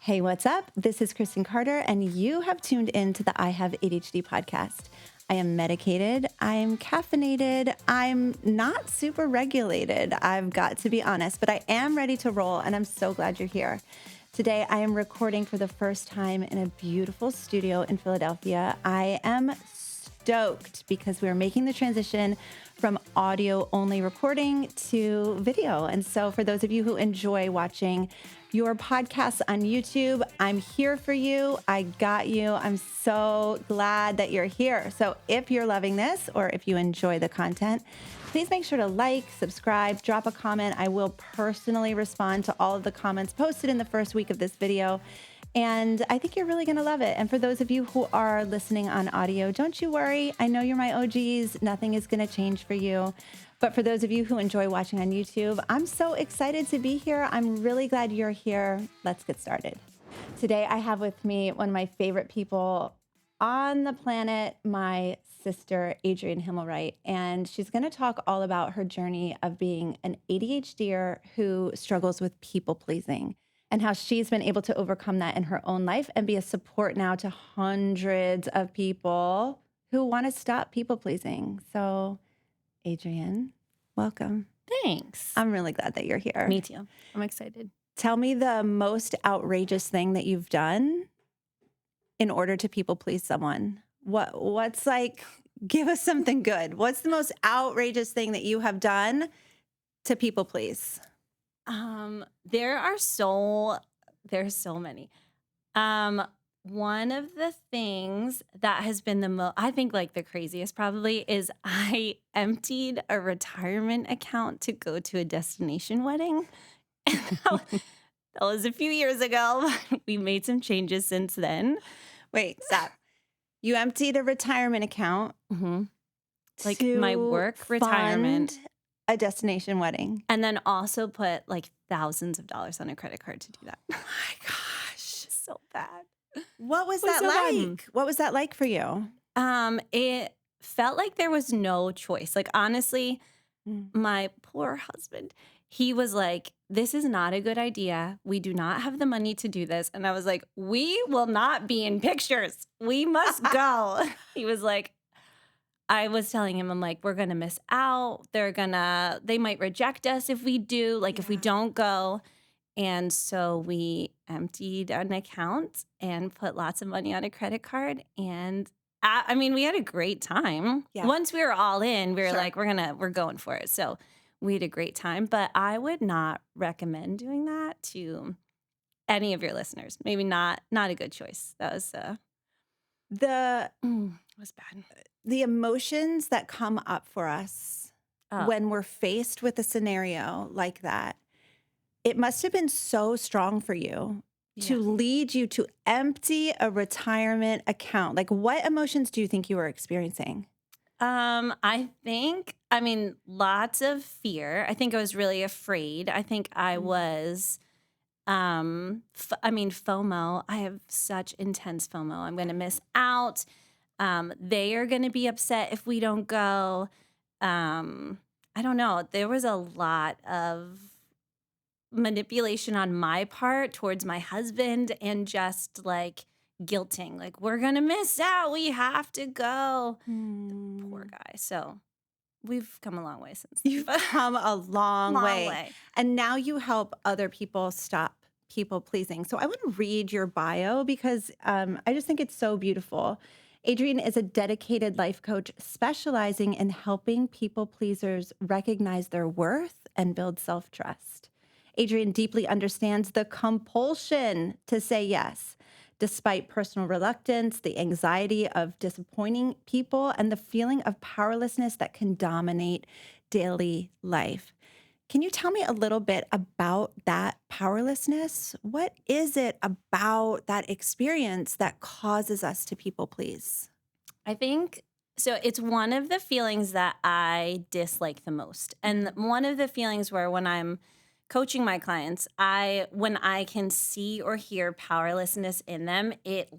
Hey, what's up? This is Kristen Carter, and you have tuned in to the I Have ADHD podcast. I am medicated. I'm caffeinated. I'm not super regulated. I've got to be honest, but I am ready to roll, and I'm so glad you're here. Today, I am recording for the first time in a beautiful studio in Philadelphia. I am stoked because we're making the transition from audio only recording to video. And so for those of you who enjoy watching your podcasts on YouTube, I'm here for you. I got you. I'm so glad that you're here. So if you're loving this or if you enjoy the content, please make sure to like, subscribe, drop a comment. I will personally respond to all of the comments posted in the first week of this video. And I think you're really going to love it. And for those of you who are listening on audio, don't you worry. I know you're my OGs. Nothing is going to change for you. But for those of you who enjoy watching on YouTube, I'm so excited to be here. I'm really glad you're here. Let's get started. Today, I have with me one of my favorite people on the planet, my sister, Adrienne Himelright. And she's going to talk all about her journey of being an ADHDer who struggles with people pleasing, and how she's been able to overcome that in her own life and be a support now to hundreds of people who want to stop people pleasing. So, Adrienne, welcome. Thanks. I'm really glad that you're here. Me too. I'm excited. Tell me the most outrageous thing that you've done in order to people please someone. What's like, give us something good. What's the most outrageous thing that you have done to people please? There's so many. One of the things that has been the most, I think like the craziest probably, is I emptied a retirement account to go to a destination wedding. And that was a few years ago. We made some changes since then. Wait, stop. You emptied a retirement account Like my work retirement. fund a destination wedding. And then also put like thousands of dollars on a credit card to do that. Oh my gosh. So bad. What was It was that so like? bad. What was that like for you? It felt like there was no choice. Like, honestly, Mm. my poor husband, he was like, this is not a good idea. We do not have the money to do this. And I was like, we will not be in pictures. We must go. He was like, I was telling him, I'm like, we're going to miss out. They might reject us if we do, like if we don't go. And so we emptied an account and put lots of money on a credit card. And I mean, we had a great time. Yeah. Once we were all in, we were Sure. like, we're going for it. So we had a great time, but I would not recommend doing that to any of your listeners. Maybe not a good choice. That was, The was bad. the emotions that come up for us Oh. when we're faced with a scenario like that, it must have been so strong for you to lead you to empty a retirement account. Like, what emotions do you think you were experiencing? I think, lots of fear. I think I was really afraid. I think I was, FOMO. I have such intense FOMO. I'm going to miss out. They are going to be upset if we don't go. I don't know. There was a lot of manipulation on my part towards my husband and just like guilting, like we're gonna miss out, we have to go. Poor guy. So we've come a long way since then. You've come a long way. And now you help other people stop people pleasing. So I want to read your bio because I just think it's so beautiful. Adrienne is a dedicated life coach specializing in helping people pleasers recognize their worth and build self-trust. Adrienne deeply understands the compulsion to say yes, despite personal reluctance, the anxiety of disappointing people, and the feeling of powerlessness that can dominate daily life. Can you tell me a little bit about that powerlessness? What is it about that experience that causes us to people please? I think so. It's one of the feelings that I dislike the most. And one of the feelings where when I'm coaching my clients, when I can see or hear powerlessness in them, it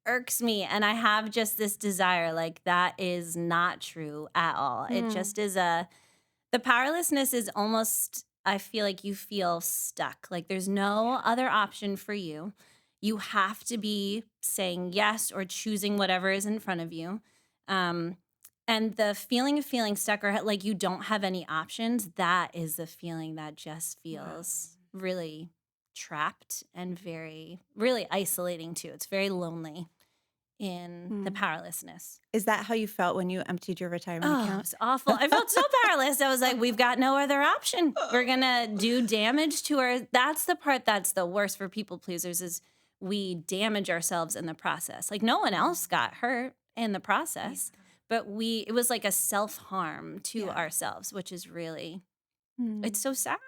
irks me. And I have just this desire, like that is not true at all. It just is the powerlessness is almost I feel like you feel stuck. Like there's no other option for you. You have to be saying yes or choosing whatever is in front of you. Um, and the feeling of feeling stuck or like you don't have any options, that is the feeling that just feels really trapped and very, really isolating too. It's very lonely in the powerlessness. Is that how you felt when you emptied your retirement Oh, it account? was awful. I felt so powerless. I was like, we've got no other option. We're going to do damage to our, that's the part that's the worst for people pleasers is we damage ourselves in the process. Like no one else got hurt in the process, but it was like a self-harm to ourselves, which is really, it's so sad.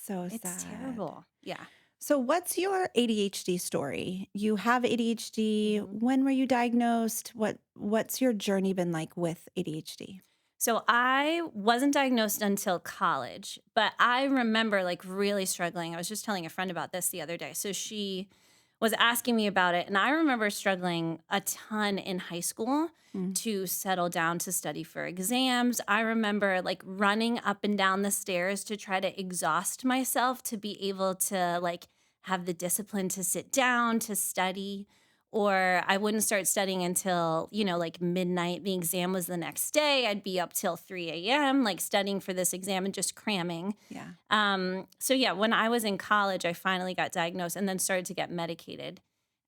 So It's sad. terrible. Yeah. So what's your ADHD story? You have ADHD. When were you diagnosed? What's your journey been like with ADHD? So I wasn't diagnosed until college, but I remember like really struggling. I was just telling a friend about this the other day. So she was asking me about it, and I remember struggling a ton in high school to settle down to study for exams. I remember like running up and down the stairs to try to exhaust myself to be able to like have the discipline to sit down to study. Or I wouldn't start studying until, like midnight. The exam was the next day. I'd be up till 3 a.m., like studying for this exam and just cramming. Yeah. So yeah, when I was in college, I finally got diagnosed and then started to get medicated.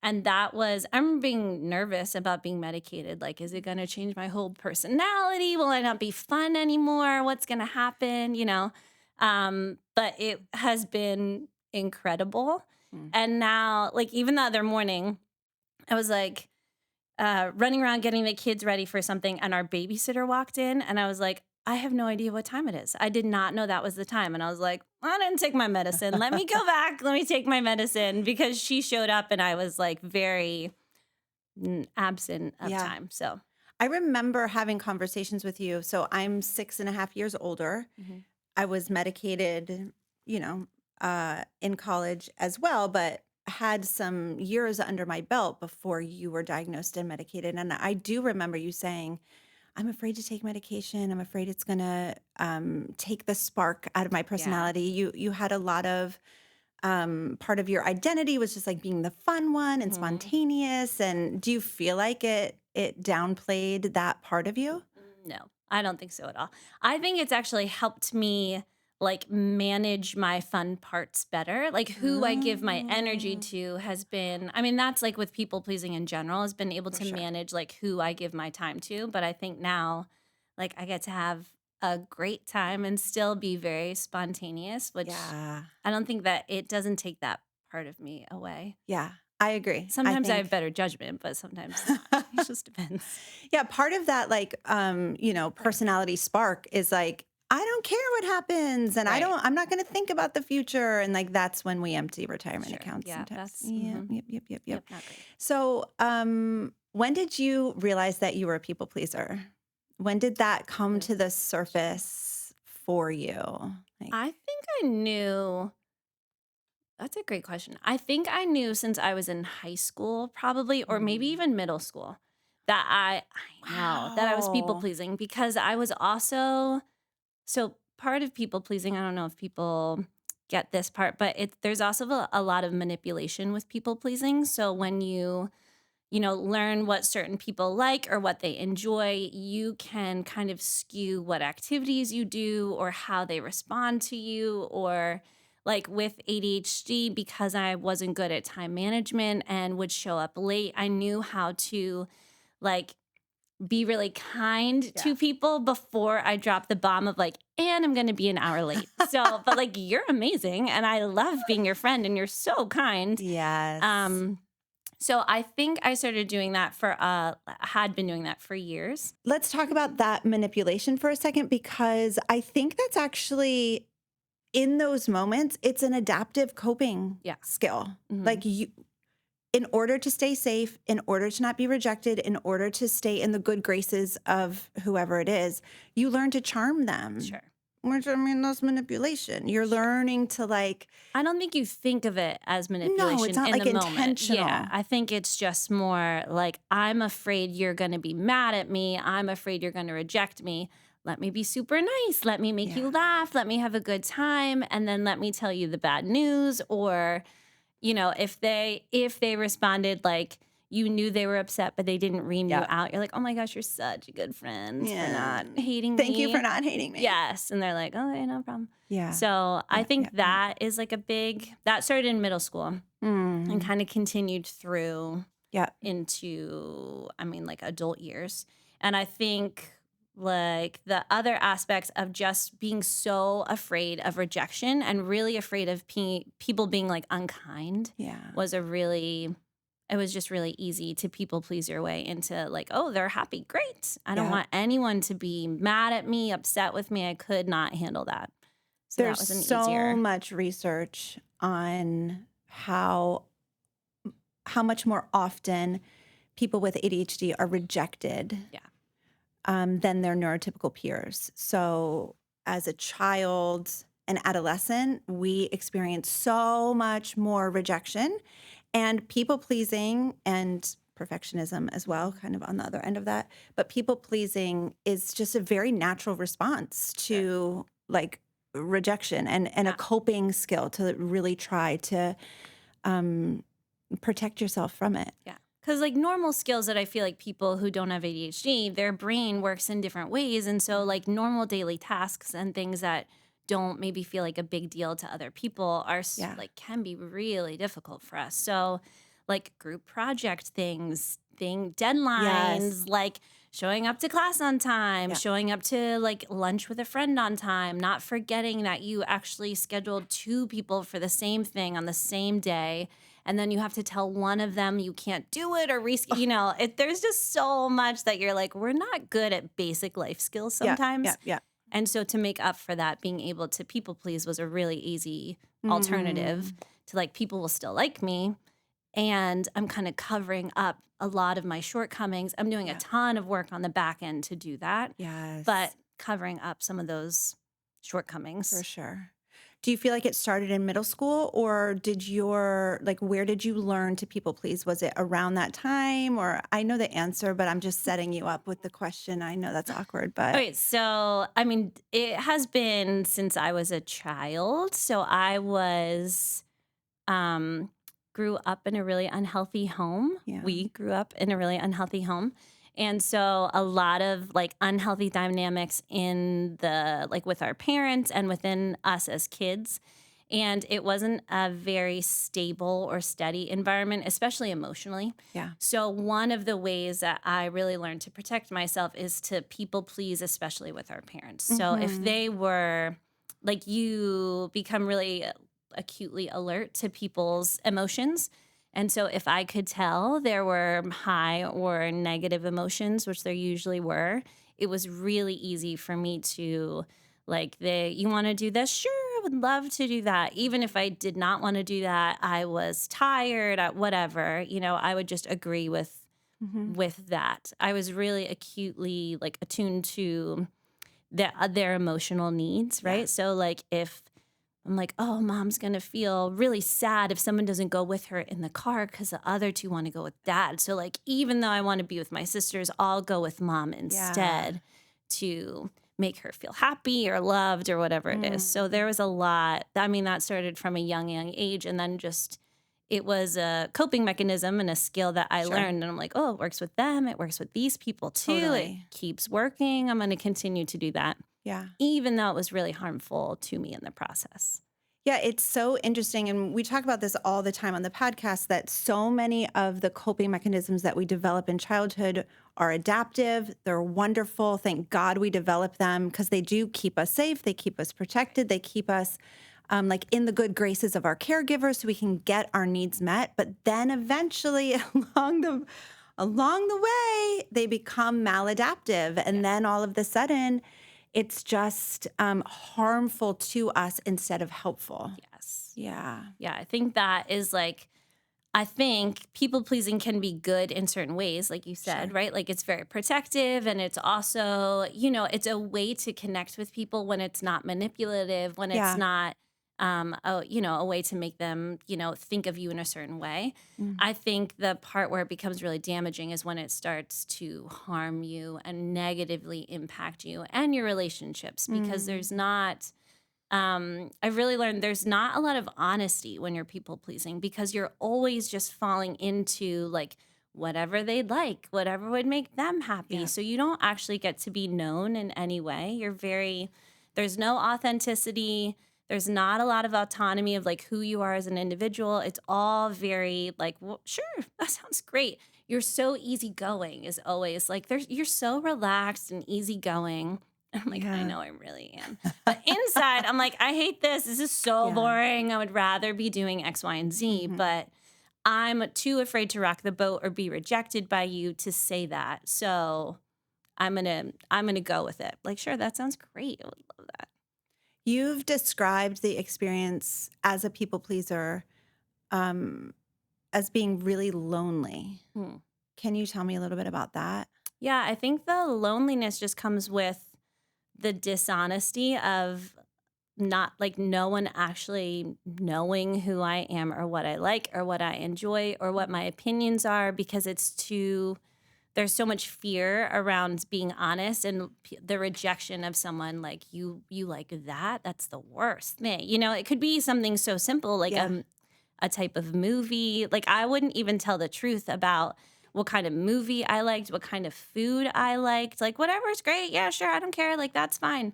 And I remember being nervous about being medicated. Like, is it going to change my whole personality? Will I not be fun anymore? What's going to happen? But it has been incredible. And now, like, even the other morning, I was like running around getting the kids ready for something, and our babysitter walked in, and I was like, I have no idea what time it is. I did not know that was the time. And I was like, I didn't take my medicine. Let me go back. Let me take my medicine because she showed up and I was like very absent of time. So I remember having conversations with you. So I'm 6.5 years older. I was medicated, in college as well, but had some years under my belt before you were diagnosed and medicated. And I do remember you saying, I'm afraid to take medication. I'm afraid it's going to take the spark out of my personality. You had a lot of part of your identity was just like being the fun one and spontaneous. And do you feel like it downplayed that part of you? No, I don't think so at all. I think it's actually helped me like manage my fun parts better. Like who I give my energy to has been, I mean, that's like with people pleasing in general, has been able to manage like who I give my time to. But I think now, like I get to have a great time and still be very spontaneous, which I don't think that it doesn't take that part of me away. Yeah, I agree. Sometimes I have better judgment, but sometimes not. It just depends. Yeah, part of that like personality spark is like I don't care what happens and I'm not going to think about the future and like that's when we empty retirement accounts sometimes. Yep. Not great. So, when did you realize that you were a people pleaser? When did that come to the surface for you? Like, I think I knew. That's a great question. I think I knew since I was in high school, probably, or maybe even middle school, that I know that I was people pleasing because I was also so part of people pleasing. I don't know if people get this part, but there's also a lot of manipulation with people pleasing. So when you learn what certain people like or what they enjoy, you can kind of skew what activities you do or how they respond to you. Or like with ADHD, because I wasn't good at time management and would show up late, I knew how to like be really kind to people before I dropped the bomb of like, and I'm going to be an hour late. So, but like, you're amazing. And I love being your friend and you're so kind. Yes. So I think I started doing that had been doing that for years. Let's talk about that manipulation for a second, because I think that's actually in those moments, it's an adaptive coping skill. Like in order to stay safe, in order to not be rejected, in order to stay in the good graces of whoever it is, you learn to charm them. Sure. Which, I mean, that's manipulation. You're learning to like... I don't think you think of it as manipulation. No, it's not in like the moment. intentional. Yeah, I think it's just more like, I'm afraid you're going to be mad at me. I'm afraid you're going to reject me. let me be super nice. Let me make you laugh. Let me have a good time. And then let me tell you the bad news. Or, if they responded like you knew they were upset, but they didn't ream you out, you're like, oh my gosh, you're such a good friend for not hating me. Thank you for not hating me. Yes. And they're like, okay, no problem. Yeah. So I think that is like that started in middle school and kind of continued through into, like adult years. And I think like the other aspects of just being so afraid of rejection and really afraid of people being like unkind was it was just really easy to people please your way into like, oh, they're happy. Great. I don't want anyone to be mad at me, upset with me. I could not handle that. So there's that was so much research on how much more often people with ADHD are rejected than their neurotypical peers. So as a child and adolescent, we experience so much more rejection, and people pleasing and perfectionism as well, kind of on the other end of that. But people pleasing is just a very natural response to like rejection and a coping skill to really try to protect yourself from it. Yeah. Because like normal skills that I feel like people who don't have ADHD, their brain works in different ways. And so like normal daily tasks and things that don't maybe feel like a big deal to other people are like can be really difficult for us. So like group project deadlines, like showing up to class on time, showing up to like lunch with a friend on time, not forgetting that you actually scheduled 2 people for the same thing on the same day. And then you have to tell one of them you can't do it or there's just so much that you're like, we're not good at basic life skills sometimes. Yeah. And so to make up for that, being able to people please was a really easy alternative to like, people will still like me. And I'm kind of covering up a lot of my shortcomings. I'm doing a ton of work on the back end to do that. Yes. But covering up some of those shortcomings. For sure. Do you feel like it started in middle school, or where did you learn to people please? Was it around that time? Or I know the answer, but I'm just setting you up with the question. I know that's awkward, but. Okay, so, it has been since I was a child. So I grew up in a really unhealthy home. Yeah. We grew up in a really unhealthy home. And so a lot of like unhealthy dynamics in with our parents and within us as kids. And it wasn't a very stable or steady environment, especially emotionally. Yeah. So one of the ways that I really learned to protect myself is to people please, especially with our parents. So if they were like, you become really acutely alert to people's emotions. And so if I could tell there were high or negative emotions, which there usually were, it was really easy for me to you want to do this? Sure, I would love to do that. Even if I did not want to do that, I was tired, whatever, I would just agree with that. I was really acutely attuned to their emotional needs, right? Yeah. So if I'm like, oh, mom's going to feel really sad if someone doesn't go with her in the car because the other 2 want to go with dad. So even though I want to be with my sisters, I'll go with mom instead to make her feel happy or loved or whatever it is. So there was a lot. That started from a young age. And then it was a coping mechanism and a skill that I learned. And I'm like, oh, it works with them. It works with these people too. Totally. It keeps working. I'm going to continue to do that. Yeah. Even though it was really harmful to me in the process. Yeah, it's so interesting. And we talk about this all the time on the podcast, that so many of the coping mechanisms that we develop in childhood are adaptive. They're wonderful. Thank God we develop them, because they do keep us safe. They keep us protected. They keep us in the good graces of our caregivers so we can get our needs met. But then eventually along the way, they become maladaptive. And then all of a sudden, it's just harmful to us instead of helpful. Yes. Yeah. Yeah, I think that is I think people pleasing can be good in certain ways, like you said, right? It's very protective, and it's also, it's a way to connect with people when it's not manipulative, when it's not a way to make them, think of you in a certain way. Mm. I think the part where it becomes really damaging is when it starts to harm you and negatively impact you and your relationships, because Mm. I've really learned there's not a lot of honesty when you're people pleasing, because you're always just falling into like whatever they'd like, whatever would make them happy. Yeah. So you don't actually get to be known in any way. There's no authenticity. There's not a lot of autonomy of like who you are as an individual. It's all very like, well, sure, that sounds great. You're so easygoing is always like you're so relaxed and easygoing. I'm like, I Yeah. know I really am. But inside, I'm like, I hate this. This is so Yeah. boring. I would rather be doing X, Y, and Z. Mhm. But I'm too afraid to rock the boat or be rejected by you to say that. So I'm gonna go with it. Like, sure, that sounds great. I would love that. You've described the experience as a people pleaser um, as being really lonely. Hmm. Can you tell me a little bit about that? Yeah, I think the loneliness just comes with the dishonesty of not like no one actually knowing who I am or what I like or what I enjoy or what my opinions are, because there's so much fear around being honest, and the rejection of someone like you like that's the worst thing. It could be something so simple like Yeah. a type of movie. Like I wouldn't even tell the truth about what kind of movie I liked, what kind of food I liked. Like whatever's great. Yeah, sure, I don't care. Like that's fine.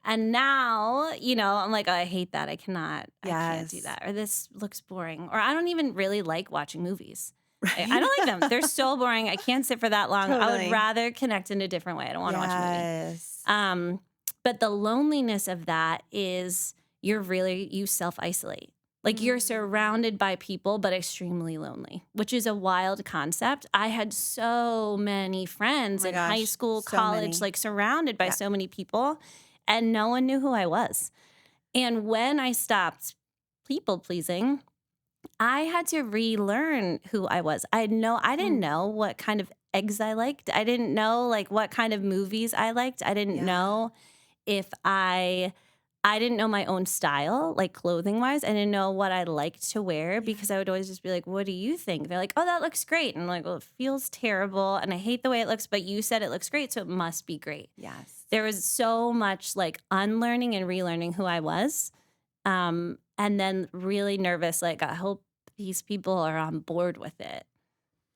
And now, I'm like, oh, I hate that. I can't do Yes. that. Or this looks boring. Or I don't even really like watching movies. I Right. don't like them. They're so boring. I can't sit for that long. I would Totally. rather connect in a different way. I don't want to watch a movie. Yes. But the loneliness of that is you self-isolate. Like you're surrounded by people, but extremely lonely, which is a wild concept. I had so many Oh friends my in high gosh. school, So college, many. like surrounded by Yeah. so many people, and no one knew who I was. And when I stopped people pleasing, I had to relearn who I was. I didn't Mm. know what kind of eggs I liked. I didn't know like what kind of movies I liked. I didn't Yeah. know if I didn't know my own style, like clothing wise. I didn't know what I liked to wear, Yeah. because I would always just be like, what do you think? They're like, oh, that looks great. And I'm like, well, it feels terrible. And I hate the way it looks, but you said it looks great. So it must be great. Yes. There was so much like unlearning and relearning who I was. And then really nervous, like, I hope these people are on board with it.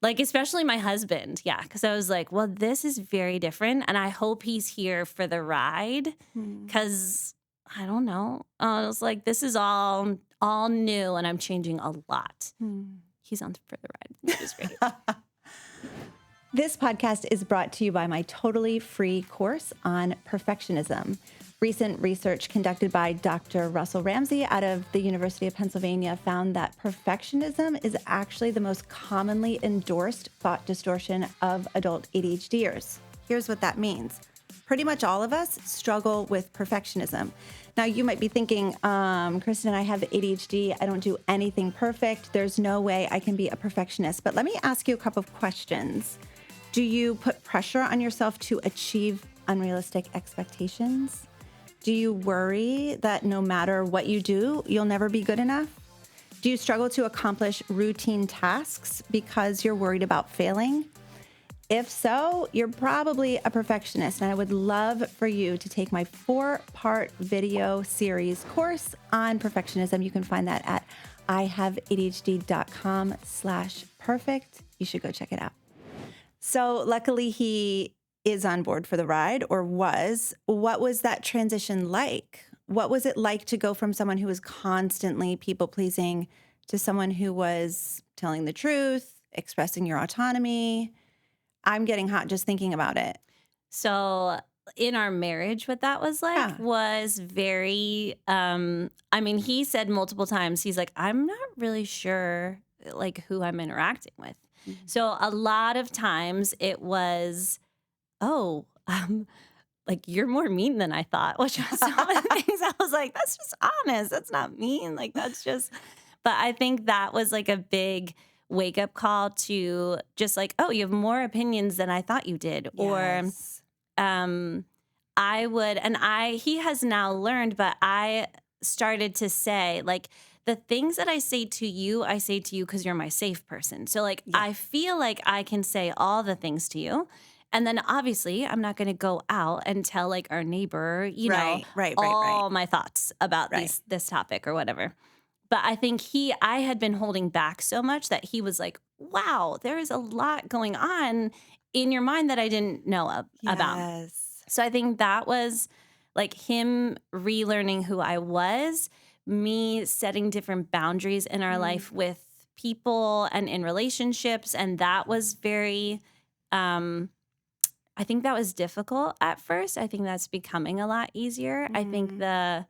Like, especially my husband. Yeah. Cause I was like, well, this is very different. And I hope he's here for the ride. Mm. Cause I don't know. I was like, this is all new and I'm changing a lot. Mm. He's on for the ride, which is great. This podcast is brought to you by my totally free course on perfectionism. Recent research conducted by Dr. Russell Ramsey out of the University of Pennsylvania found that perfectionism is actually the most commonly endorsed thought distortion of adult ADHDers. Here's what that means. Pretty much all of us struggle with perfectionism. Now, you might be thinking, Kristen, I have ADHD. I don't do anything perfect. There's no way I can be a perfectionist. But let me ask you a couple of questions. Do you put pressure on yourself to achieve unrealistic expectations? Do you worry that no matter what you do, you'll never be good enough? Do you struggle to accomplish routine tasks because you're worried about failing? If so, you're probably a perfectionist, and I would love for you to take my 4-part video series course on perfectionism. You can find that at ihaveadhd.com/perfect. You should go check it out. So luckily he is on board for the ride, or was. What was that transition like? What was it like to go from someone who was constantly people pleasing to someone who was telling the truth, expressing your autonomy? I'm getting hot just thinking about it. So in our marriage, what that was like Yeah. was very, I mean, he said multiple times, he's like, I'm not really sure like who I'm interacting with. Mhm. So a lot of times it was, oh, like you're more mean than I thought, which was some of the things I was like, that's just honest. That's not mean. Like that's just, but I think that was like a big wake up call to just like, oh, you have more opinions than I thought you did. Yes. Um, he has now learned, but started to say, like, the things that I say to you because you're my safe person. So, like, Yeah. I feel like I can say all the things to you. And then obviously I'm not going to go out and tell like our neighbor, Right. all my thoughts about Right. this topic or whatever. But I think I had been holding back so much that he was like, wow, there is a lot going on in your mind that I didn't know about. Yes. So I think that was like him relearning who I was, me setting different boundaries in our life with people and in relationships. And that was very, I think that was difficult at first. I think that's becoming a lot easier. I think the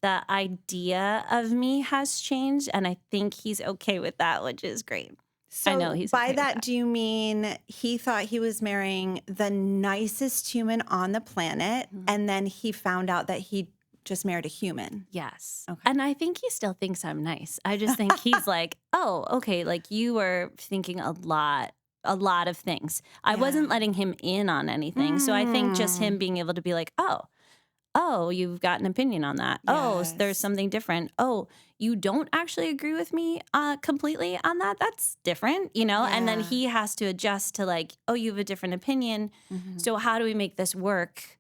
idea of me has changed, and I think he's okay with that, which is great. So I know he's by okay with that, do you mean he thought he was marrying the nicest human on the planet, and then he found out that he just married a human? Yes. Okay. And I think he still thinks I'm nice. I just think he's like, oh, okay, like you were thinking a lot of things. I wasn't letting him in on anything. So I think just him being able to be like, oh, you've got an opinion on that. Oh, there's something different. Oh, you don't actually agree with me completely on that. That's different, And then he has to adjust to like, oh, you have a different opinion. So how do we make this work?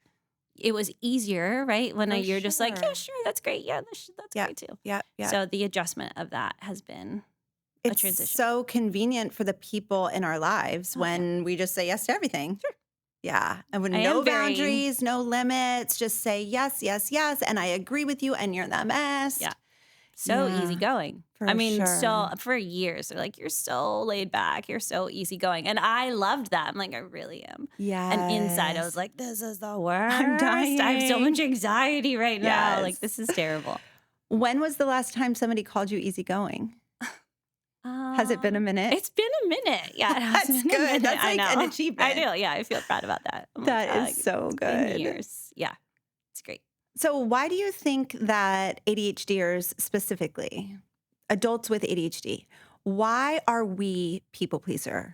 It was easier, right? When you're just like, yeah, sure, that's great. Yeah, that's great too. Yeah. So the adjustment of that has been a transition. It's so convenient for the people in our lives when we just say yes to everything. Sure. Yeah. And with no boundaries, no limits, just say yes, yes, yes. And I agree with you and you're the best. Yeah. So easygoing. Sure. So for years, they're like, you're so laid back. You're so easygoing. And I loved that. I'm like, I really am. Yeah. And inside, I was like, this is the worst. I'm dying. I have so much anxiety right now. Like, this is terrible. When was the last time somebody called you easygoing? Has it been a minute? It's been a minute. Yeah, that's good. That's like an achievement. I do. Yeah, I feel proud about that. That is so good. Been years. Yeah, it's great. So why do you think that ADHDers specifically, adults with ADHD, why are we people pleasers?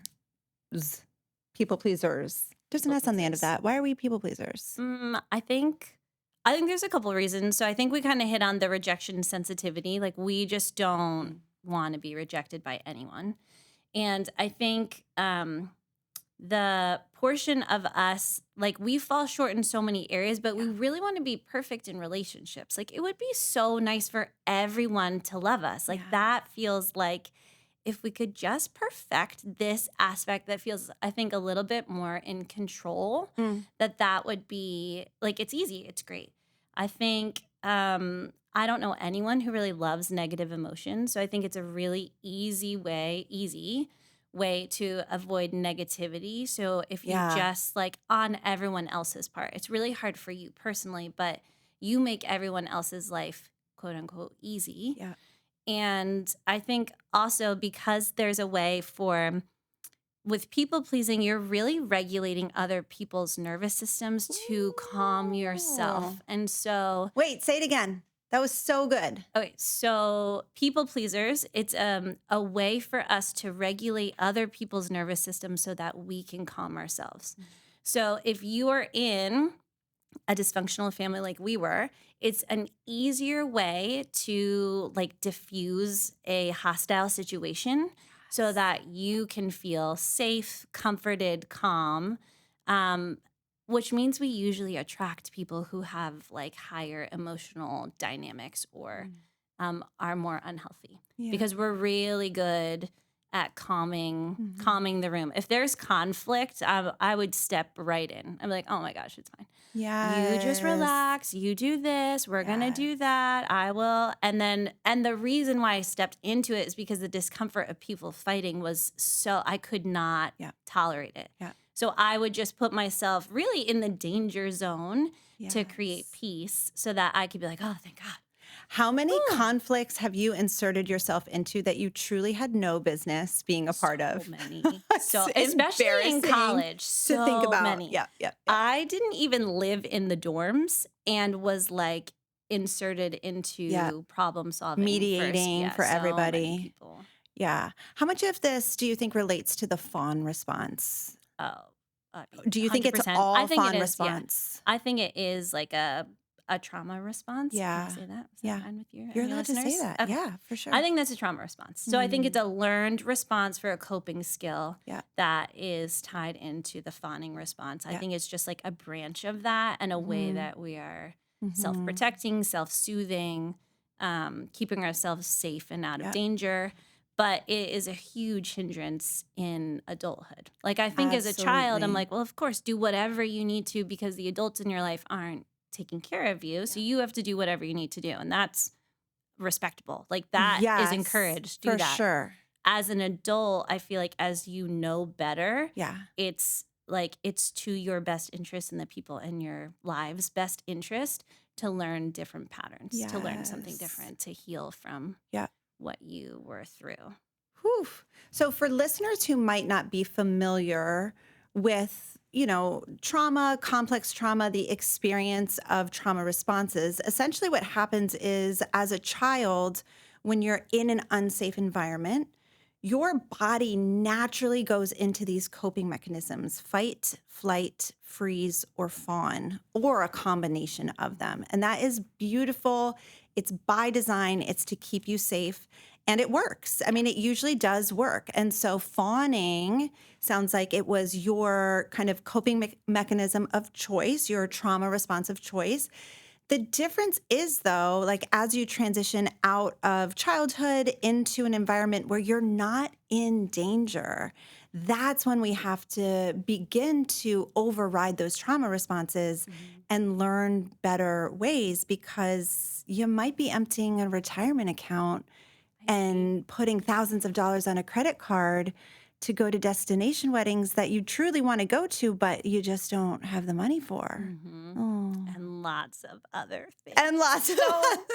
People pleasers. There's an S on the end of that. Why are we people pleasers? I think there's a couple of reasons. So I think we kind of hit on the rejection sensitivity. Like we just don't want to be rejected by anyone. And I think the portion of us, like we fall short in so many areas, but we really want to be perfect in relationships. Like it would be so nice for everyone to love us. Like that feels like if we could just perfect this aspect that feels, I think, a little bit more in control, that would be like, it's easy. It's great. I think, I don't know anyone who really loves negative emotions. So I think it's a really easy way to avoid negativity. So if you just like on everyone else's part, it's really hard for you personally, but you make everyone else's life, quote unquote, easy. Yeah. And I think also because there's a way with people pleasing, you're really regulating other people's nervous systems to calm yourself. And so wait, say it again. That was so good. Okay, so people pleasers, it's a way for us to regulate other people's nervous systems so that we can calm ourselves. So if you are in a dysfunctional family like we were, it's an easier way to like diffuse a hostile situation so that you can feel safe, comforted, calm. Which means we usually attract people who have like higher emotional dynamics or are more unhealthy because we're really good at calming the room. If there's conflict, I would step right in. I'm like, oh my gosh, it's fine. Yeah, you just relax. You do this. We're gonna do that. I will. And the reason why I stepped into it is because the discomfort of people fighting was so I could not tolerate it. Yeah. So I would just put myself really in the danger zone to create peace so that I could be like, oh, thank God. How many conflicts have you inserted yourself into that you truly had no business being a part of? So many. So especially in college. To think about. Many. Yeah. I didn't even live in the dorms and was like inserted into problem solving. Mediating for everybody. Many people. Yeah. How much of this do you think relates to the fawn response? Oh, do you think 100%. It's all fawn response? Yeah. I think it is like a trauma response. Yeah. Can I say that? Is Yeah. that fine with you? You're Any allowed to say listeners? that. Okay. Yeah, for sure. I think that's a trauma response. So I think it's a learned response for a coping skill that is tied into the fawning response. I think it's just like a branch of that and a way that we are self-protecting, self-soothing, keeping ourselves safe and out of danger. But it is a huge hindrance in adulthood. Like I think as a child, I'm like, well, of course, do whatever you need to because the adults in your life aren't taking care of you. So you have to do whatever you need to do. And that's respectable. Like that is encouraged. Do for that. sure. As an adult, I feel like as you know better, Yeah. it's like it's to your best interest and the people in your lives' best interest to learn different patterns, to learn something different, to heal from what you were through. Whew. So for listeners who might not be familiar with, trauma, complex trauma, the experience of trauma responses, essentially what happens is as a child, when you're in an unsafe environment, your body naturally goes into these coping mechanisms: fight, flight, freeze, or fawn, or a combination of them. And that is beautiful. It's by design. It's to keep you safe. And it works. I mean, it usually does work. And so fawning sounds like it was your kind of coping mechanism of choice, your trauma response of choice. The difference is, though, like as you transition out of childhood into an environment where you're not in danger, that's when we have to begin to override those trauma responses and learn better ways, because you might be emptying a retirement account and putting thousands of dollars on a credit card to go to destination weddings that you truly want to go to, but you just don't have the money for. And lots of other things. And lots of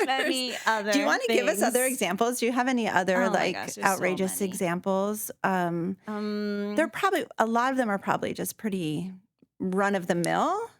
many other Do you want to give us other things. examples? Do you have any other Oh my gosh, there's so outrageous many. examples? They're probably, a lot of them are probably just pretty run of the mill.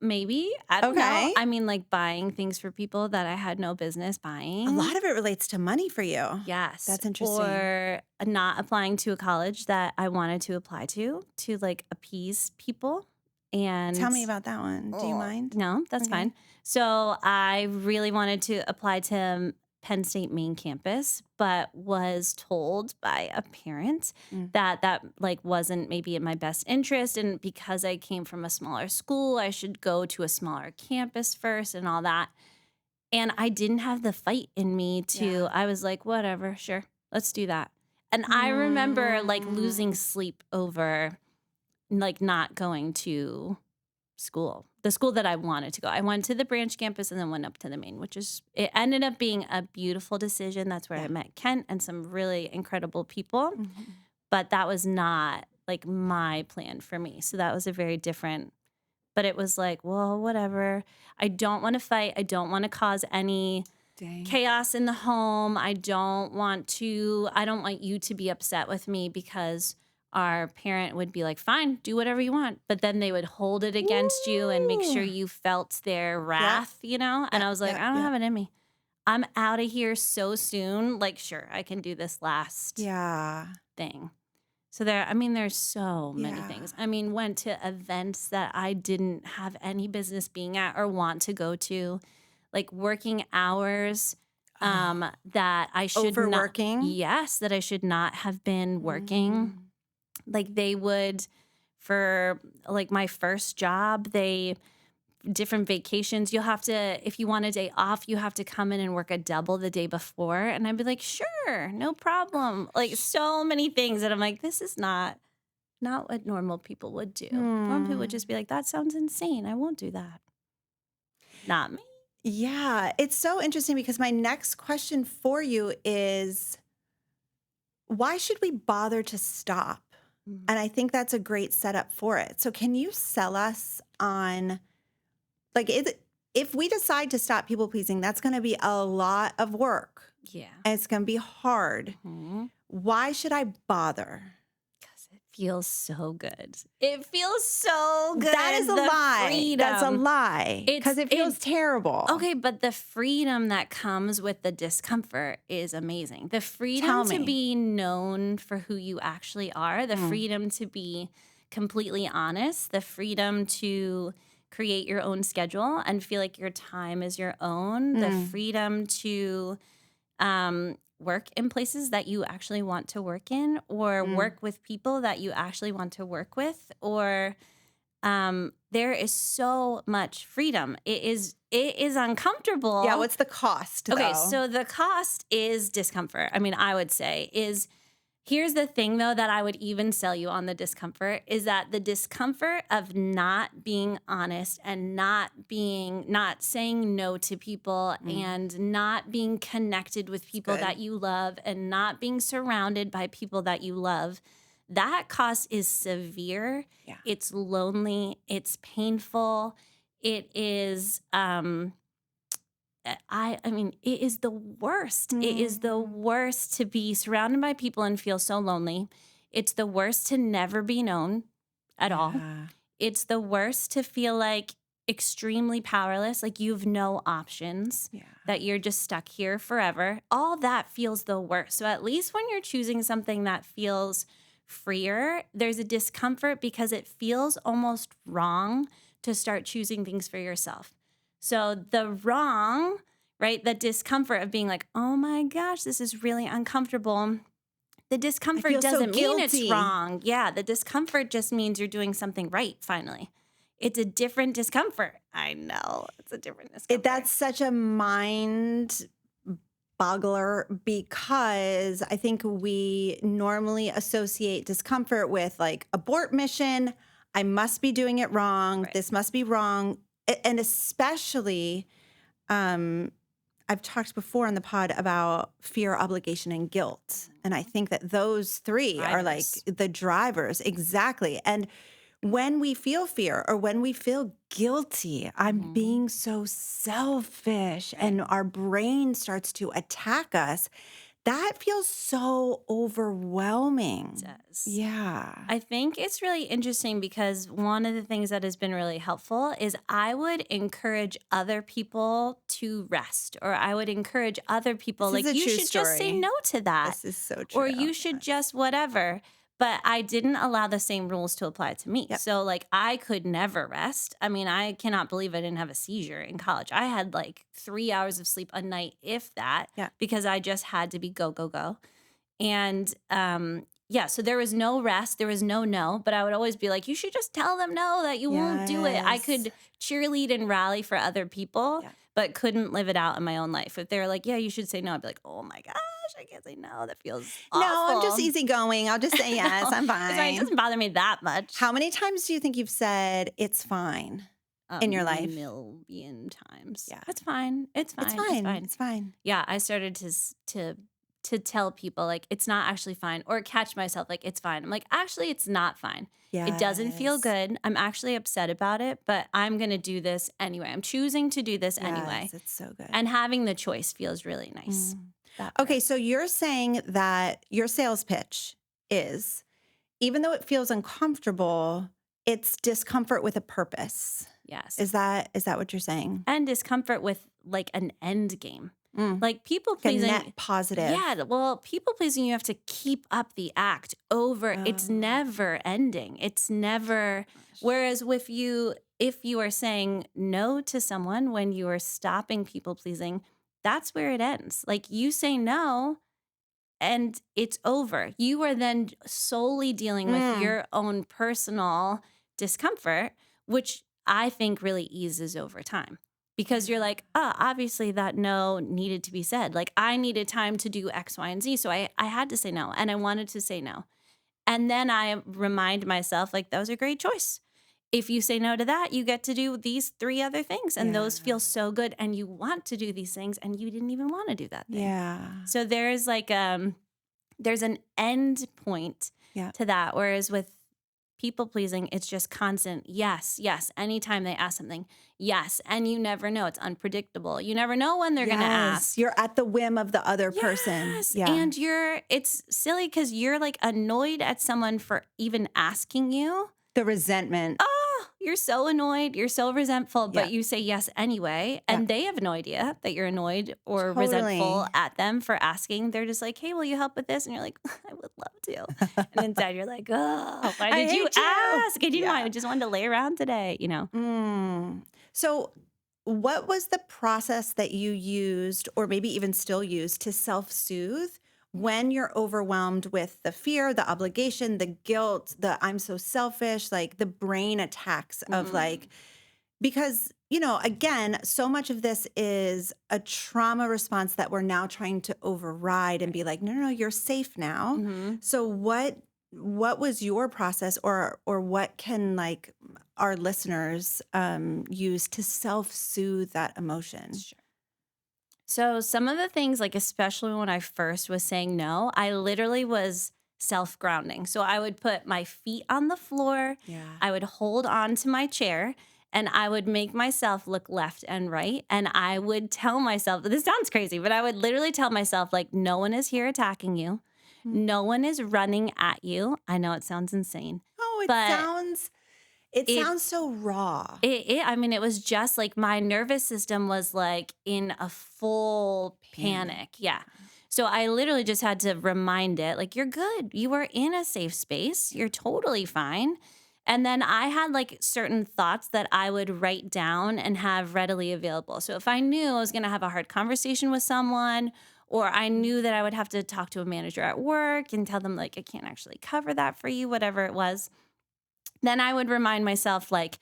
Maybe. I don't know. Okay. I mean, like buying things for people that I had no business buying. A lot of it relates to money for you. Yes. That's interesting. Or not applying to a college that I wanted to apply to like appease people. And Tell me about that one. Do you mind? No, that's Okay. fine. So I really wanted to apply to Penn State main campus, but was told by a parent that like wasn't maybe in my best interest. And because I came from a smaller school, I should go to a smaller campus first and all that. And I didn't have the fight in me to, I was like, whatever, sure, let's do that. And I remember like losing sleep over like not going to school, the school that I wanted to go. I went to the branch campus and then went up to the main, it ended up being a beautiful decision. That's where I met Kent and some really incredible people. But that was not like my plan for me. So that was a very different, but it was like, well, whatever. I don't want to fight. I don't want to cause any chaos in the home. I don't want you to be upset with me, because our parent would be like, fine, do whatever you want. But then they would hold it against you and make sure you felt their wrath, And I was like, I don't have it in me. I'm out of here so soon. Like, sure, I can do this last thing. So there's so many things. I mean, went to events that I didn't have any business being at or want to go to, like working hours that I should Overworking? that I should not have been working. Like they would, for like my first job, different vacations, you'll have to, if you want a day off, you have to come in and work a double the day before. And I'd be like, sure, no problem. Like so many things that I'm like, this is not what normal people would do. Normal people would just be like, that sounds insane. I won't do that. Not me. Yeah, it's so interesting, because my next question for you is, why should we bother to stop? And I think that's a great setup for it. So can you sell us on, like, if we decide to stop people pleasing, that's going to be a lot of work. Yeah. And it's going to be hard. Why should I bother? Because it feels so good. It feels so good. That is a lie. Freedom. That's a lie. Because it feels terrible. Okay, but the freedom that comes with the discomfort is amazing. The freedom to be known for who you actually are, the freedom to be completely honest, the freedom to create your own schedule and feel like your time is your own, the freedom to work in places that you actually want to work in, or work with people that you actually want to work with, or there is so much freedom. It is uncomfortable. Yeah, what's the cost, Okay, though? so the cost is discomfort. I mean, I would say here's the thing, though, that I would even sell you on the discomfort is that the discomfort of not being honest and not saying no to people and not being connected with people that you love and not being surrounded by people that you love, that cost is severe. Yeah. It's lonely. It's painful. It is, I mean, it is the worst. It is the worst to be surrounded by people and feel so lonely. It's the worst to never be known at all. It's the worst to feel like extremely powerless, like you have no options, that you're just stuck here forever. All that feels the worst. So at least when you're choosing something that feels freer, there's a discomfort because it feels almost wrong to start choosing things for yourself. So the wrong, right, the discomfort of being like, oh my gosh, this is really uncomfortable. The discomfort doesn't mean it's wrong. Yeah, the discomfort just means you're doing something right, finally. It's a different discomfort. I know, it's a different discomfort. That's such a mind boggler because I think we normally associate discomfort with like abort mission. I must be doing it wrong. Right. This must be wrong. And especially, I've talked before on the pod about fear, obligation, and guilt. And I think that those three are like the drivers. Exactly. And when we feel fear or when we feel guilty, I'm being so selfish and our brain starts to attack us. That feels so overwhelming. It does. Yeah. I think it's really interesting because one of the things that has been really helpful is I would encourage other people to rest, or I would encourage other people, This like, is a you true should just say story. no to that. This is so true. Or you should just whatever. But I didn't allow the same rules to apply to me. Yep. So, like, I could never rest. I mean, I cannot believe I didn't have a seizure in college. I had like 3 hours of sleep a night, if that, because I just had to be go, go, go. And yeah, so there was no rest, there was no, but I would always be like, you should just tell them no, that you won't do it. I could cheerlead and rally for other people, but couldn't live it out in my own life. If they're like, yeah, you should say no, I'd be like, oh my gosh, I can't say no. That feels awful. No, I'm just easygoing. I'll just say yes. I'm fine. It doesn't bother me that much. How many times do you think you've said it's fine in your life? A million times. Yeah. It's fine. It's fine. It's fine. It's fine. Yeah, I started to tell people like it's not actually fine, or catch myself like it's fine. I'm like, actually, it's not fine. It doesn't feel good. I'm actually upset about it, but I'm going to do this anyway. I'm choosing to do this anyway. It's so good. And having the choice feels really nice. Okay, so you're saying that your sales pitch is, even though it feels uncomfortable, it's discomfort with a purpose. Yes. Is that what you're saying? And discomfort with like an end game. Like people pleasing, net positive. Yeah, well, people pleasing, you have to keep up the act over. It's never ending. It's never. Whereas if you are saying no to someone when you are stopping people pleasing, that's where it ends. Like you say no, and it's over. You are then solely dealing with your own personal discomfort, which I think really eases over time. Because you're like, obviously that no needed to be said. Like I needed time to do X, Y, and Z. So I had to say no, and I wanted to say no. And then I remind myself, like, that was a great choice. If you say no to that, you get to do these 3 other things. And those feel so good. And you want to do these things, and you didn't even want to do that thing. Yeah. So there's like, there's an end point to that. Whereas with people pleasing, it's just constant. Yes, yes. Anytime they ask something, yes. And you never know. It's unpredictable. You never know when they're going to ask. You're at the whim of the other person. Yeah. And it's silly because you're like annoyed at someone for even asking you. The resentment. Oh, you're so annoyed, you're so resentful, Yeah. but you say yes anyway. Yeah. And they have no idea that you're annoyed or resentful Totally. at them for asking. They're just like, hey, will you help with this? And you're like, I would love to. And inside you're like, oh, why I did you hate you. ask? I didn't want, Yeah. I just wanted to lay around today, So, what was the process that you used, or maybe even still use, to self soothe when you're overwhelmed with the fear, the obligation, the guilt, the I'm so selfish, like the brain attacks of Mm, because, again, so much of this is a trauma response that we're now trying to override and be like, no, no, no, you're safe now. mhm. So what was your process, or what can our listeners use to self-soothe that emotion? Sure. So some of the things, like especially when I first was saying no, I literally was self-grounding. So I would put my feet on the floor, Yeah. I would hold on to my chair, and I would make myself look left and right. And I would tell myself, this sounds crazy, but I would literally tell myself, like, no one is here attacking you. Mm. No one is running at you. I know it sounds insane, Oh, but it it sounds so raw. I mean, it was just like my nervous system was like in a full Panic. panic. Yeah. So I literally just had to remind it, like, you're good. You are in a safe space. You're totally fine. And then I had like certain thoughts that I would write down and have readily available. So if I knew I was going to have a hard conversation with someone, or I knew that I would have to talk to a manager at work and tell them, like, I can't actually cover that for you, whatever it was, then I would remind myself, like,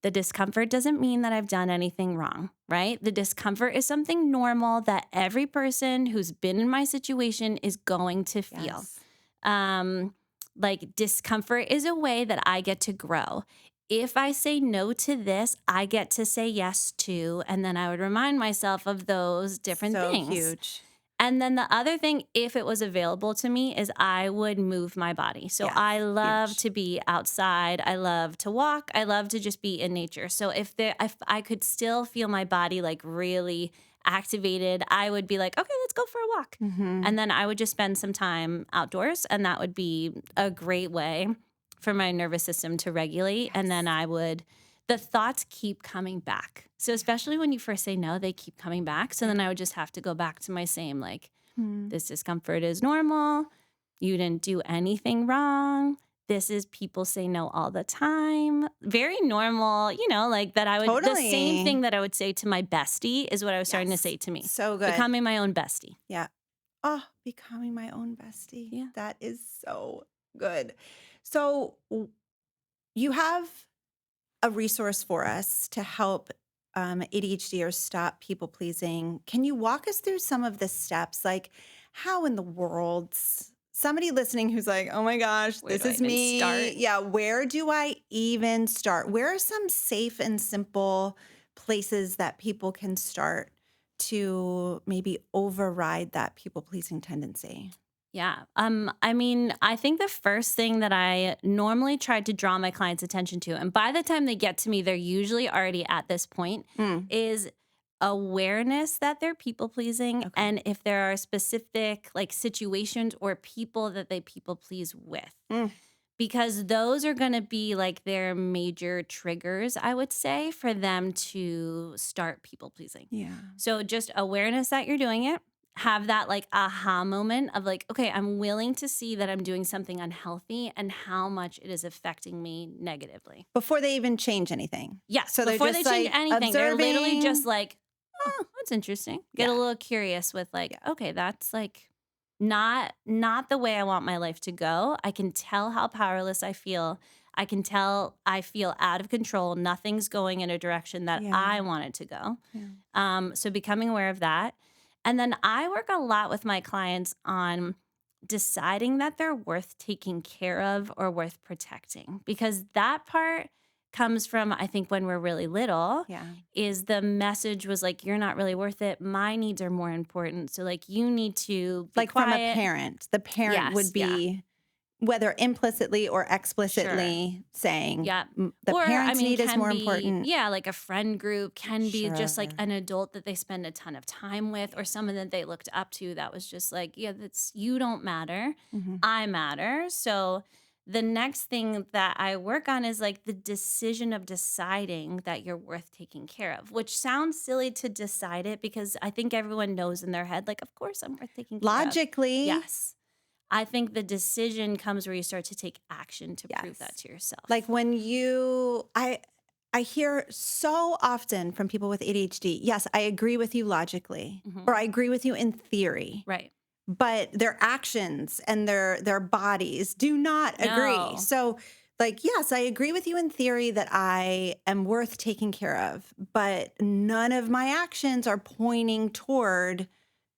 the discomfort doesn't mean that I've done anything wrong, right? The discomfort is something normal that every person who's been in my situation is going to feel. Yes. Like, discomfort is a way that I get to grow. If I say no to this, I get to say yes to. And then I would remind myself of those different So things. huge. And then the other thing, if it was available to me, is I would move my body. So Yes. I love Huge. to be outside. I love to walk. I love to just be in nature. So if I could still feel my body like really activated, I would be like, okay, let's go for a walk. Mm-hmm. And then I would just spend some time outdoors, and that would be a great way for my nervous system to regulate. And then the thoughts keep coming back. So especially when you first say no, they keep coming back. So then I would just have to go back to my same, like, this discomfort is normal. You didn't do anything wrong. This is people say no all the time. Very normal, like that the same Totally. thing that I would say to my bestie is what I was starting to Yes. say to me. So good. Becoming my own bestie. Yeah. Oh, becoming my own bestie. Yeah. That is so good. So you have a resource for us to help ADHDers stop people pleasing. Can you walk us through some of the steps? Like, how in the world, somebody listening who's like, oh my gosh, Where this do I is even me. start? Yeah, where do I even start? Where are some safe and simple places that people can start to maybe override that people pleasing tendency? Yeah. I mean, I think the first thing that I normally try to draw my clients' attention to, and by the time they get to me, they're usually already at this point, Mm, is awareness that they're people pleasing. okay. And if there are specific like situations or people that they people please with, Mm, because those are going to be like their major triggers, I would say, for them to start people pleasing. yeah. So just awareness that you're doing it. Have that like aha moment of like, okay, I'm willing to see that I'm doing something unhealthy and how much it is affecting me negatively. Before they even change anything. Yes, So they're before they just change like anything, they're literally just observing. like, oh, that's interesting. Get a Yeah. little curious with like, Yeah. okay, that's like not the way I want my life to go. I can tell how powerless I feel. I can tell I feel out of control. Nothing's going in a direction that Yeah. I want it to go. Yeah. So becoming aware of that. And then I work a lot with my clients on deciding that they're worth taking care of or worth protecting, because that part comes from, I think, when we're really little, Yeah. is the message was like, you're not really worth it. My needs are more important. So like you need to be Like from a quiet. parent. The parent Yes. would Yeah. be, whether implicitly or Sure. explicitly, saying Yeah. the Or, I parent's mean, need is can more be, important. yeah, like a friend group, can be just like Sure. an adult that they spend a ton of time with, or someone that they looked up to that was just like, yeah, that's, you don't matter. Hmm. I matter. So the next thing that I work on is like the decision of deciding that you're worth taking care of, which sounds silly to decide it because I think everyone knows in their head, like, of course I'm worth taking care of. Logically. Yes. I think the decision comes where you start to take action to prove that Yes. to yourself. Like when I hear so often from people with ADHD, yes, I agree with you logically, or I agree with you in theory. Right. But their actions and their bodies do not agree. No. So like, yes, I agree with you in theory that I am worth taking care of, but none of my actions are pointing toward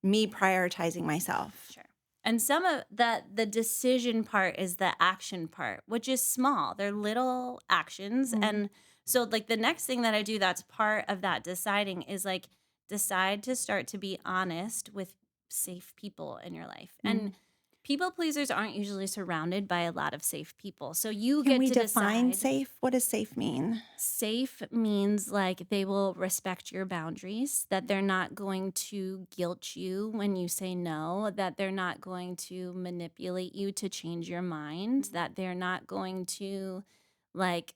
me prioritizing myself. Sure. And some of the decision part is the action part, which is small. They're little actions. And so like the next thing that I do that's part of that deciding is like decide to start to be honest with safe people in your life. And people pleasers aren't usually surrounded by a lot of safe people. So you Can get we to define decide. safe? What does safe mean? Safe means like they will respect your boundaries, that they're not going to guilt you when you say no, that they're not going to manipulate you to change your mind, that they're not going to like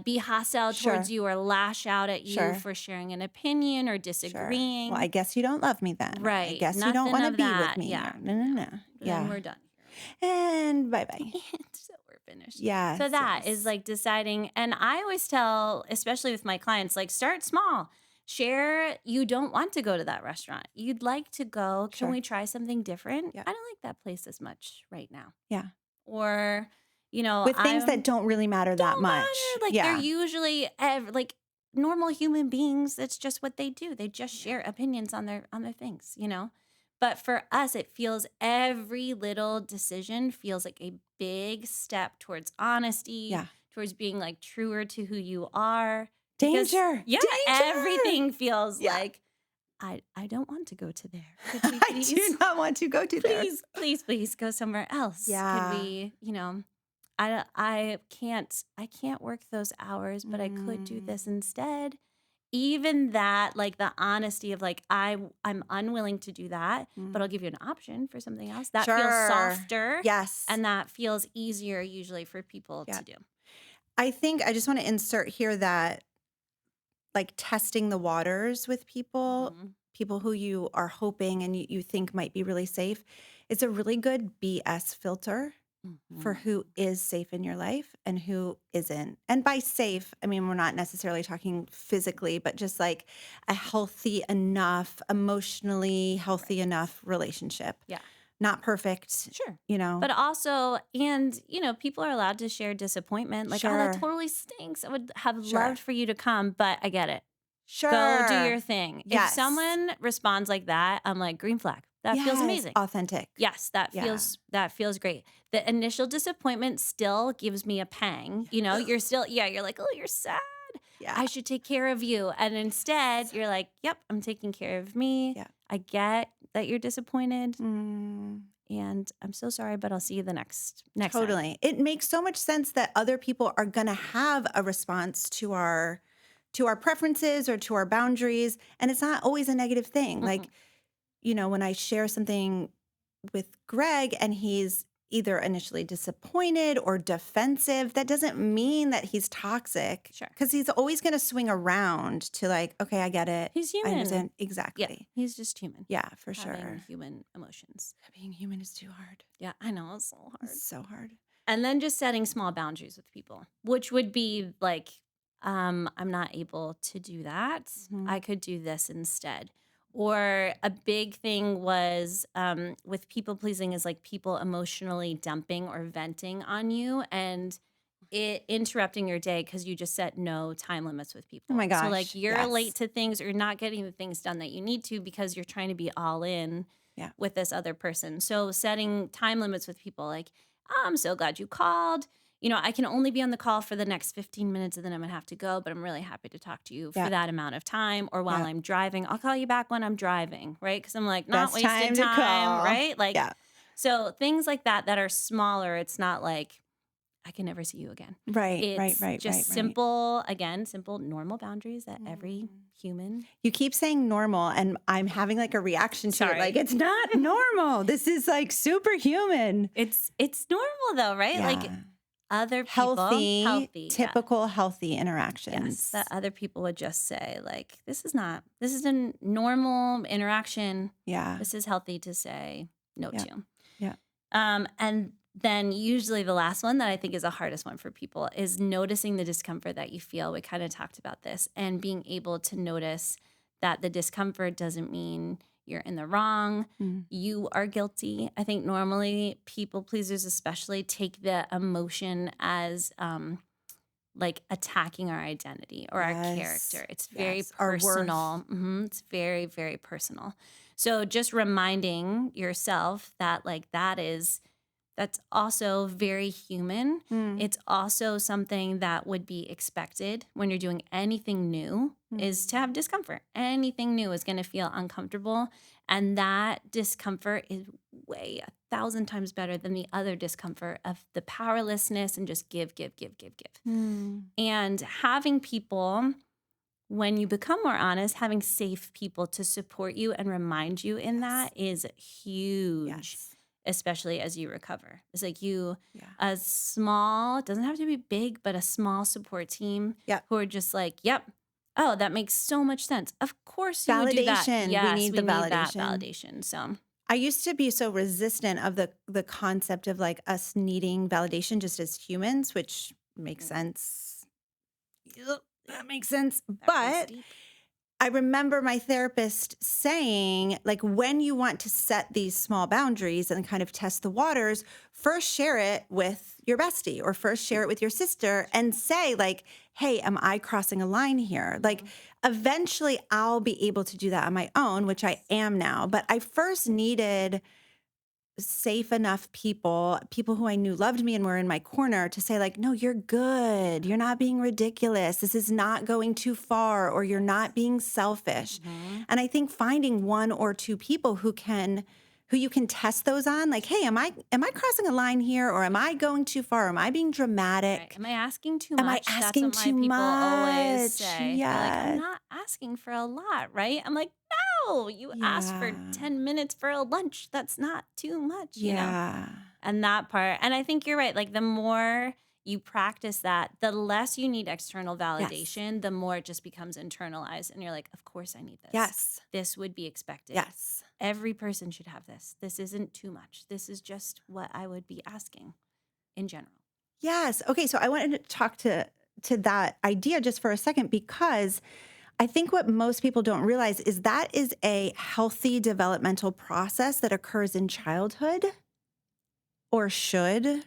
be hostile towards Sure. you or lash out at you Sure. for sharing an opinion or Sure. disagreeing. Well, I guess you don't love me then. Or I Right. guess you don't Nothing want to of be with that. me. Yeah. Or, no. Then Yeah. we're done. And bye-bye. So we're finished. Yes. So that is like deciding. And I always tell, especially with my clients, like start small. Share you don't want to go to that restaurant. You'd like to go. Can Sure. we try something different? Yeah. I don't like that place as much right now. Yeah. Or, you know, With things that don't really matter that don't much. matter. Like they're usually like normal human beings. That's just what they do. They just share opinions on their things, you know. But for us, it feels every little decision feels like a big step towards honesty, Yeah. towards being like truer to who you are. Danger. Yeah, Danger. Everything feels Yeah. like I don't want to go to there. Could we I do not want to go to there. please go somewhere else. Yeah. Could we, you know, I can't work those hours, but I could do this instead. Even that, like the honesty of like I'm unwilling to do that, but I'll give you an option for something else. That feels Sure. softer. Yes. And that feels easier usually for people to do. I think I just want to insert here that like testing the waters with people who you are hoping and you think might be really safe, it's a really good BS filter for who is safe in your life and who isn't. And by safe, I mean, we're not necessarily talking physically, but just like a healthy enough, emotionally healthy enough relationship. Yeah. Not perfect. Sure. You know. But also, and you know, people are allowed to share disappointment. Like, oh, that Sure. totally stinks. I would have Sure. loved for you to come, but I get it. Sure. Go do your thing. Yes. If someone responds like that, I'm like, green flag. That feels amazing. Authentic. Yes, that feels great. The initial disappointment still gives me a pang. You know, you're still, you're like, oh, you're sad. Yeah. I should take care of you. And instead, you're like, yep, I'm taking care of me. Yeah. I get that you're disappointed. Mm. And I'm so sorry, but I'll see you the next time. Totally. It makes so much sense that other people are going to have a response to our preferences or to our boundaries, and it's not always a negative thing. Like, you know, when I share something with Greg and he's either initially disappointed or defensive, that doesn't mean that he's toxic. Sure. Because he's always going to swing around to like, okay, I get it. He's human. I understand. Exactly. Yeah, he's just human. Yeah, for Having sure. human emotions. Being human is too hard. Yeah, I know. It's so hard. It's so hard. And then just setting small boundaries with people, which would be like, I'm not able to do that. I could do this instead. Or a big thing was with people pleasing is like people emotionally dumping or venting on you and it interrupting your day because you just set no time limits with people. Oh my gosh. So like you're late to things or you're not getting the things done that you need to because you're trying to be all in with this other person. So setting time limits with people like, oh, I'm so glad you called. You know, I can only be on the call for the next 15 minutes and then I'm going to have to go, but I'm really happy to talk to you for that amount of time. Or while I'm driving, I'll call you back when I'm driving, right? Because I'm like, not Best wasted time to call. right? Like, so things like that that are smaller. It's not like I can never see you again. Right, It's right. just simple, normal boundaries that every human. You keep saying normal, and I'm having like a reaction to it. Sorry. Like, it's not normal. This is like superhuman. It's normal though, right? Like Yeah. other people, healthy, typical healthy interactions. Yes, that other people would just say like, this is a normal interaction. Yeah. This is healthy to say no Yeah. to. Yeah. And then usually the last one that I think is the hardest one for people is noticing the discomfort that you feel. We kind of talked about this, and being able to notice that the discomfort doesn't mean you're in the wrong. You are guilty. I think normally people pleasers especially take the emotion as like attacking our identity or our character. It's very personal. It's very, very personal. So just reminding yourself that like that's also very human. It's also something that would be expected when you're doing anything new is to have discomfort. Anything new is going to feel uncomfortable. And that discomfort is way 1,000 times better than the other discomfort of the powerlessness and just give. And having people, when you become more honest, having safe people to support you and remind you in that is huge. Especially as you recover. It's like a small, it doesn't have to be big, but a small support team who are just like, yep, oh, that makes so much sense. Of course you would do that. Yes, we need that validation. So I used to be so resistant of the concept of like us needing validation just as humans, which makes sense. That makes sense. But I remember my therapist saying, like, when you want to set these small boundaries and kind of test the waters, first share it with your bestie or first share it with your sister and say, like, hey, am I crossing a line here? Like, eventually I'll be able to do that on my own, which I am now. But I first needed safe enough people who I knew loved me and were in my corner to say like, no, you're good. You're not being ridiculous. This is not going too far, or you're not being selfish. And I think finding one or two people who you can test those on, like, hey, am I crossing a line here, or am I going too far? Am I being dramatic? Right. Am I asking too much? Am I asking That's what too my people much? always say. Yeah. Like, I'm not asking for a lot, right? I'm like, no, you asked for 10 minutes for a lunch. That's not too much, you know? And that part. And I think you're right. Like the more you practice that, the less you need external validation, the more it just becomes internalized. And you're like, of course I need this. Yes. This would be expected. Yes. Every person should have this. This isn't too much. This is just what I would be asking in general. Yes. Okay. So I wanted to talk to that idea just for a second, because I think what most people don't realize is that is a healthy developmental process that occurs in childhood, or should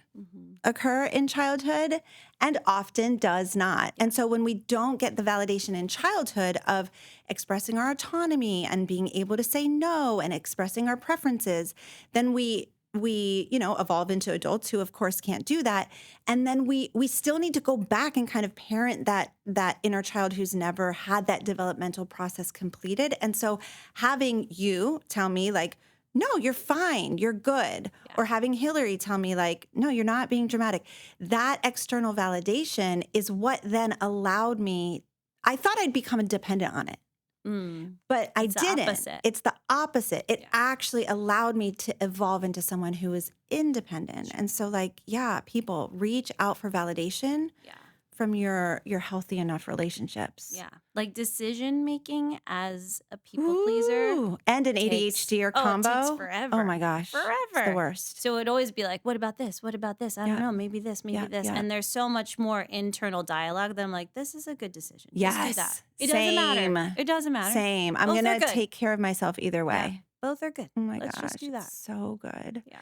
occur in childhood, and often does not. And so when we don't get the validation in childhood of expressing our autonomy and being able to say no and expressing our preferences, then we evolve into adults who of course can't do that. And then we still need to go back and kind of parent that inner child who's never had that developmental process completed. And so having you tell me like, no, you're fine, you're good. Or having Hillary tell me like, no, you're not being dramatic. That external validation is what then allowed me, I thought I'd become dependent on it. But I didn't. It's the opposite. It actually allowed me to evolve into someone who is independent. And so like, people reach out for validation from your healthy enough relationships. Yeah. Like decision making as a people pleaser. And an ADHD combo. It takes forever. Oh my gosh. Forever. It's the worst. So it'd always be like, what about this? What about this? I don't know. Maybe this, maybe this. Yeah. And there's so much more internal dialogue that I'm like, this is a good decision. Yes. Just do that. It doesn't matter. It doesn't matter. Same. I'm going to take care of myself either way. Yeah. Both are good. Oh my Let's gosh. just do that. So good. Yeah.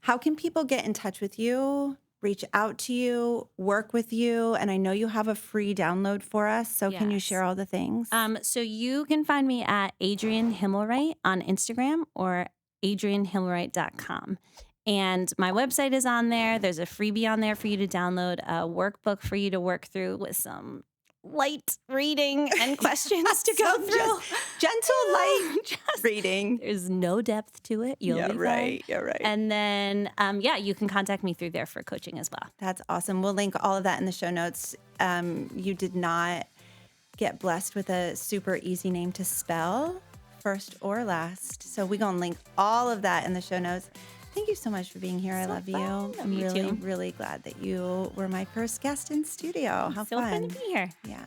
How can people get in touch with you, reach out to you, work with you? And I know you have a free download for us. So can you share all the things? So you can find me at Adrienne Himelright on Instagram or adriennehimelright.com. And my website is on there. There's a freebie on there for you to download, a workbook for you to work through with some light reading and questions to go through. Gentle, light reading. There's no depth to it. You'll be fine. Yeah, right. And then, you can contact me through there for coaching as well. That's awesome. We'll link all of that in the show notes. You did not get blessed with a super easy name to spell, first or last. So we're going to link all of that in the show notes. Thank you so much for being here. I love you. I'm really, really glad that you were my first guest in studio. How so fun. fun to be here. Yeah.